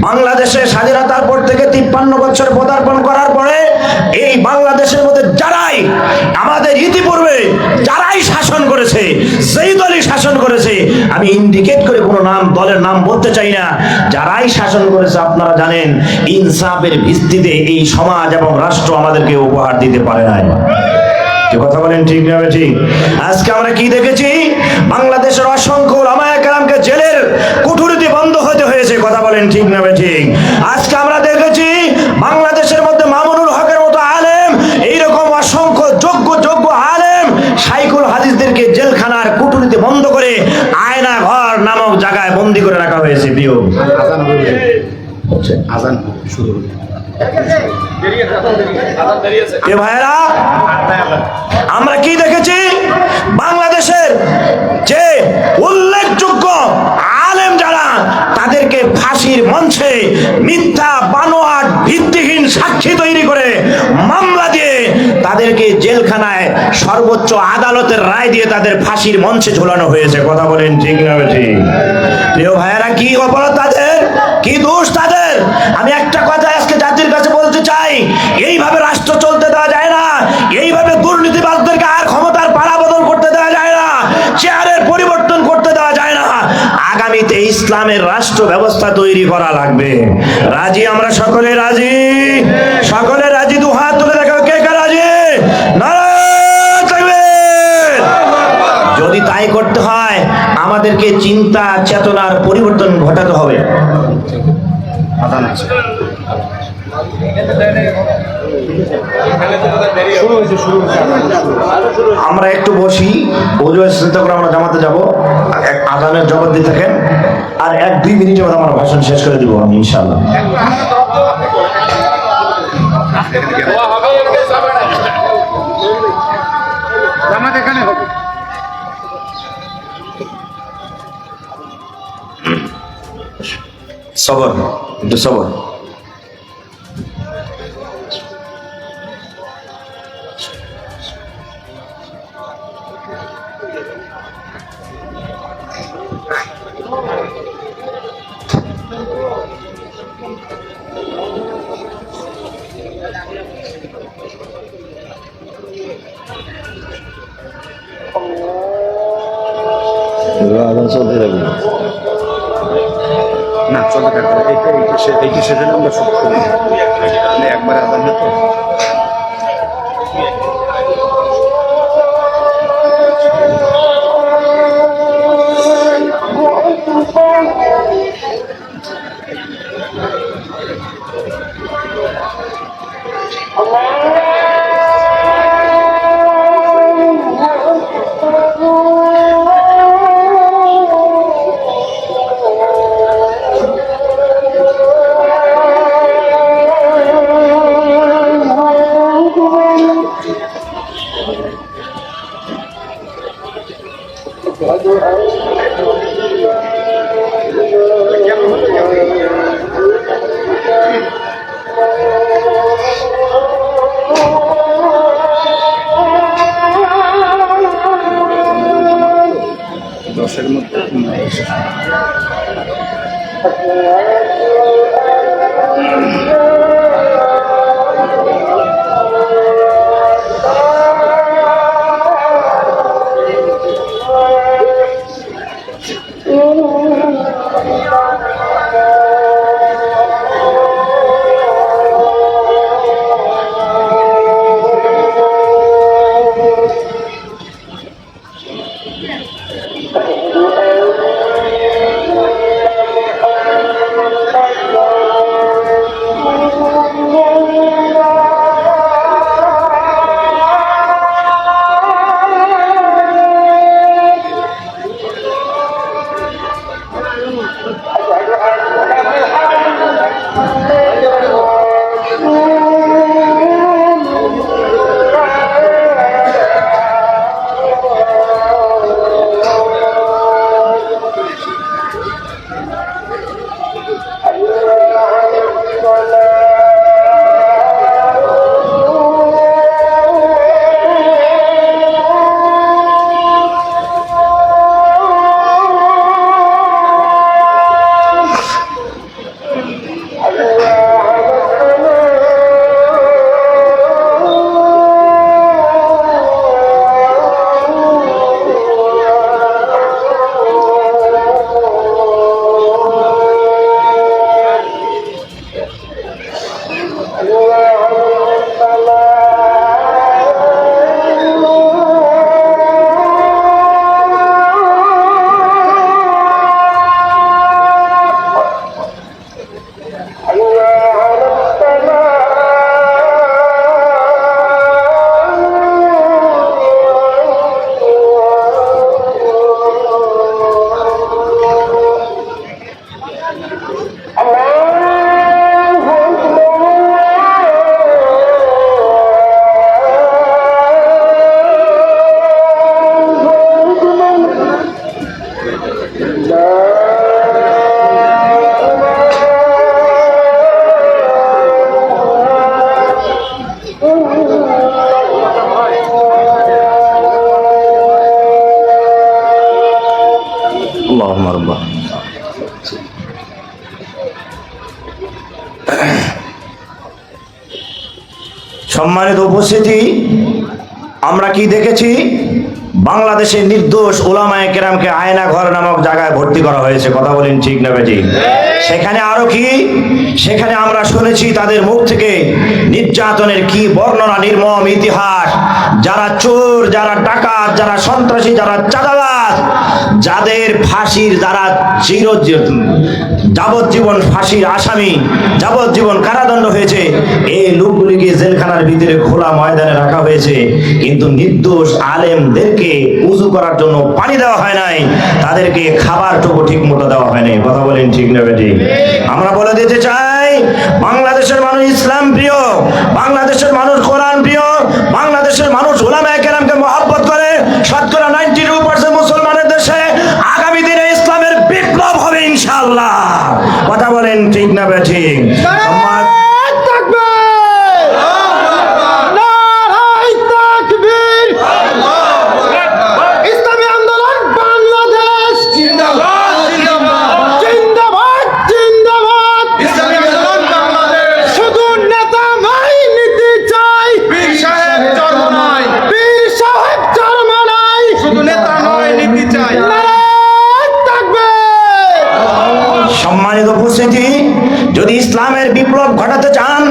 বাংলাদেশে স্বাধীনতার পর থেকে 53 বছর পদার্পণ করার পরে এই বাংলাদেশের মধ্যে যারাই আমাদের ইতিপূর্বে যারাই শাসন করেছে, যেই দলই শাসন করেছে, আমি ইন্ডিকেট করে কোনো নাম দলের নাম বলতে চাই না, যারাই শাসন করেছে আপনারা জানেন ইনসাফের ভিত্তিতে এই সমাজ এবং রাষ্ট্র আমাদেরকে উপহার দিতে পারে নাই। কথা বলেন ঠিক না ঠিক? আজকে আমরা কি দেখেছি? বাংলাদেশের অসংখ্য উলামায়ে কেরামকে জেলের কুঠুরিতে বন্ধ হতে হয়েছে। কথা বলেন ঠিক না ঠিক? আজকে আমরা দেখেছি বাংলাদেশের মধ্যে মামুনুল হকের মতো আলেম, এইরকম অসংখ্য যোগ্য আলেম শাইখুল হাদিসদেরকে জেলখানার কুঠুরিতে বন্ধ করে আয়না ঘর নামক জায়গায় বন্দী করে রাখা হয়েছে। প্রিয় আজান শুরু ভাইরা, আমরা কি দেখেছি? বাংলাদেশের যে উল্লেখযোগ্য আলেম যারা, তাদেরকে ফাঁসির মঞ্চে মিথ্যা বানোয়াট ভিত্তিহীন সাক্ষী তৈরি করে মামলা দিয়ে তাদেরকে জেলখানায় সর্বোচ্চ আদালতের রায় দিয়ে তাদের ফাঁসির মঞ্চে ঝোলানো হয়েছে। কথা বলেন ঠিক না ঠিক? প্রিয় ভাইয়েরা, কি অপরাধ তাদের, কি দোষ তাদের? আমি একটা কথা আজকে জাতির কাছে বলতে চাই, এইভাবে রাষ্ট্র চলতে দেওয়া যায় না, এইভাবে দুর্নীতিবাজদেরকে আর ক্ষমতার পালা বদল করতে দেওয়া যায় না, চেয়ারের পরিবর্তন করতে দেওয়া যায় না। আগামীতে ইসলামের রাষ্ট্র ব্যবস্থা তৈরি করা লাগবে। রাজি? আমরা সকলে রাজি? সকলে রাজি? দু হাত তুলে দেখো কে কে রাজি? নারায়ে তাকবীর। যদি তাই করতে হয় আমাদেরকে চিন্তা চেতনার পরিবর্তন ঘটাতে হবে। আমরা একটু বসি, চিন্তা করে আমরা জামাতে যাবো। আজানের জবাব দিয়ে থাকেন, আর 1-2 মিনিটের মধ্যে আমার ভাষণ শেষ করে দিব আমি ইনশাআল্লাহ। সবর, একটু সবর। চলতে থাকবে না, চলতে থাকবে। এইটা সেজন্য আমরা সব একবার আদান তো সম্মানিত উপস্থিতি, আমরা কি দেখেছি? বাংলাদেশের নির্দোষ উলামায়ে কেরামকে আয়না ঘর নামক জায়গায় ভর্তি করা হয়েছে। কথা বলেন ঠিক না বেঠিক? সেখানে আরো কি? সেখানে আমরা শুনেছি তাদের মুখ থেকে নির্যাতনের কি বর্ণনা, নির্মম ইতিহাস। যারা চোর, যারা ডাকাত, যারা সন্ত্রাসী, যারা চাঁদাবাজ, যাদের ফাঁসির, যারা যাবজ্জীবন ফাঁসির আসামি, যাবজ্জীবন কারাদণ্ড হয়েছে, এই লোকগুলিকে জেলখানার ভিতরে খোলা ময়দানে রাখা হয়েছে, কিন্তু নির্দোষ আলেমদেরকে উযু করার জন্য পানি দেওয়া হয় নাই, তাদেরকে খাবারটুকু ঠিক মতো দেওয়া হয় নাই। কথা বলেন ঠিক না বেঠিক? আমরা বলে দিতে চাই, বাংলাদেশের মানুষ ইসলাম প্রিয়, বাংলাদেশের মানুষ কোরআন প্রিয়, বাংলাদেশের মানুষ উলামায়ে কেরামকে মহব্বত করে। শতকরা 92% মুসলমানের দেশে আগামী দিনে ইসলামের বিপ্লব হবে ইনশাআল্লাহ। কথা বলেন ঠিক না বেঠিক? সম্মানিত উপস্থিতি, যদি ইসলামের বিপ্লব ঘটাতে চান,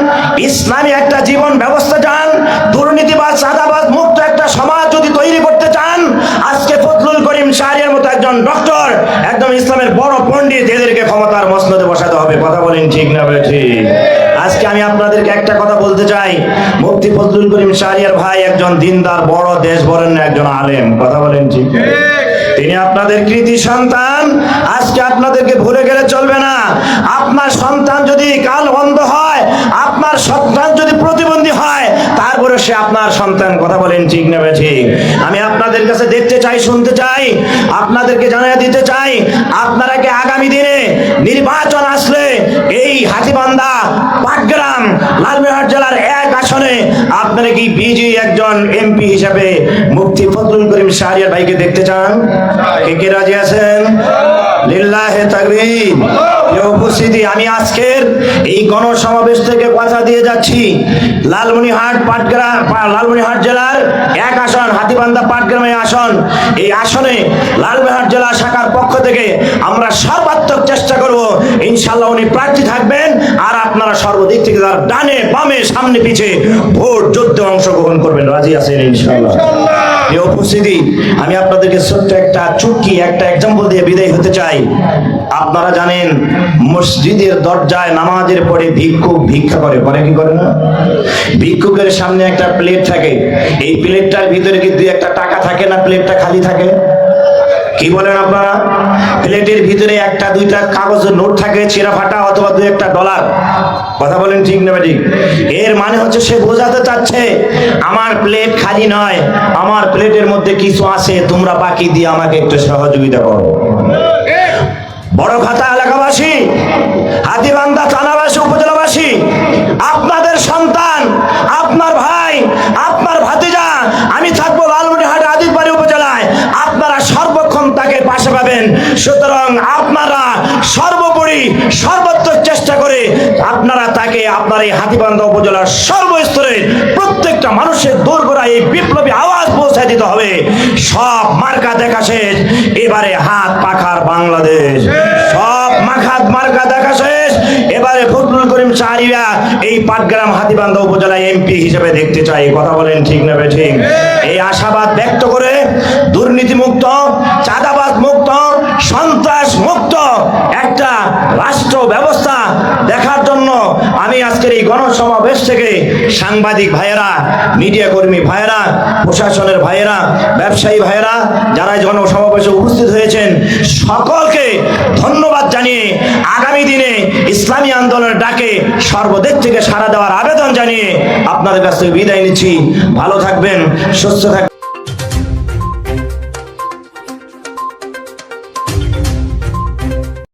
ইসলামী একটা জীবন ব্যবস্থা চান, দুর্নীতিবাজ চাঁদাবাজ মুক্ত একটা সমাজ যদি তৈরি করতে চান, আজকে ফজলুল করিম শাহরিয়ার মতো একজন ডক্টর, একদম ইসলামের বড় পণ্ডিত, এদেরকে ক্ষমতার মসনদে বসাতে হবে। কথা বলেন ঠিক না ঠিক? আজকে আমি আপনাদেরকে একটা কথা বলতে চাই, মুফতি ফজলুল করিম শাহরিয়ার ভাই একজন দিনদার, বড় দেশ বরেণ্য একজন আলেম। কথা বলেন ঠিক? তিনি আপনাদের কৃতি সন্তান। আজকে আপনাদেরকে ভুলে গেলে চলবে না। আপনার সন্তান যদি কাল অন্ধ হয়, আপনার সন্তান যদি প্রতিবন্ধী হয়, তারপরে সে আপনার সন্তান। কথা বলেন ঠিক না ঠিক? আমি আপনাদের কাছে দেখতে চাই, শুনতে চাই, আপনাদেরকে জানিয়ে দিতে চাই, আপনারা কি আগামী দিনে নির্বাচন আসলে এই হাতীবান্ধা, পাটগ্রাম, লালমনিরহাট জেলার 1 আসনে আপনারা কি বিজি একজন এমপি হিসেবে মুফতি ফজলুল করিম শাহরিয়ার ভাইকে দেখতে চান? কে কে রাজি আছেন? লিল্লাহে তাকবীর। উপস্থিতি, আমি আজকের এই গণসমাবেশ থেকে কথা দিয়ে যাচ্ছি, লালমনিরহাট জেলার 1 আসন, হাতীবান্ধা পাটগ্রামে আসন, এই আসনে লালমনিরহাট জেলা শাখার পক্ষ থেকে আমরা সর্বাত্মক চেষ্টা করব, ইনশাআল্লাহ উনি প্রার্থী থাকবেন, আর আপনারা সর্বদিক থেকে তার ডানে বামে সামনে পিছে ভোট যুদ্ধে অংশগ্রহণ করবেন। রাজি আছেন ইনশাআল্লাহ? এই উপস্থিতি, আমি আপনাদেরকে ছোট্ট একটা চুটকি একটা এক্সাম্পল দিয়ে বিদায় হতে চাই। আপনারা জানেন, মসজিদের দরজায় নামাজের পরে ভিক্ষুক ভিক্ষা করে কি করে না? ভিক্ষুকের সামনে একটা প্লেট থাকে, এই প্লেটটার ভিতরে কি 2-1 টাকা থাকে না? প্লেটটা খালি থাকে। কি বলেন আপনারা? প্লেটের ভিতরে 1-2টা কাগজের নোট থাকে, ছেঁড়া ফাটা, অথবা 2-1টা ডলার। কথা বলেন ঠিক না ঠিক? এর মানে হচ্ছে সে বোঝাতে চাচ্ছে, আমার প্লেট খালি নয়, আমার প্লেটের মধ্যে কিছু আছে, তোমরা বাকি দিয়ে আমাকে একটু সহযোগিতা করো। বড়খাতা এলাকাবাসী, হাতীবান্ধা থানাবাসী, উপজেলাবাসী, আপনাদের সন্তান, আপনার ভাই, আপনার ভাতিজা, আমি থাকবো লালমনিরহাট আদিতবাড়ি উপজেলায়, আপনারা সর্বক্ষণ তাকে পাশে পাবেন। সুতরাং আপনারা সর্বোপরি সর্বোত্তর চেষ্টা করে আপনারা তাকে আপনার এই হাতীবান্ধা উপজেলার সর্বস্তরে প্রত্যেকটা মানুষের দোরগোড়ায় এই বিপ্লবী আওয়াজ পৌঁছে দিতে হবে। সব মার্কা দেখা শেষ, এবারে হাত পাখার বাংলাদেশ। সব মার্কা দেখা শেষ, এবারে ফজলুল করিম শাহরিয়া এই পাটগ্রাম হাতীবান্ধা উপজেলায় এমপি হিসেবে দেখতে চাই। কথা বলেন ঠিক না ঠিক? এই আশাবাদ ব্যক্ত করে দুর্নীতি মুক্ত, চাঁদাবাজ মুক্ত, সন্ত্রাস মুক্ত একটা রাষ্ট্র ব্যবস্থা দেখার জন্য আমি আজকের এই গণসমাবেশ থেকে সাংবাদিক ভাইয়েরা, মিডিয়া কর্মী ভাইয়েরা, প্রশাসনের ভাইয়েরা, ব্যবসায়ী ভাইয়েরা, যারা গণসমাবেশে উপস্থিত হয়েছেন, সকলকে ধন্যবাদ জানিয়ে আগামী দিনে ইসলামী আন্দোলনের ডাকে সর্বদিক থেকে সাড়া দেওয়ার আবেদন জানিয়ে আপনাদের কাছ থেকে বিদায় নিচ্ছি। ভালো থাকবেন, সুস্থ থাকবেন।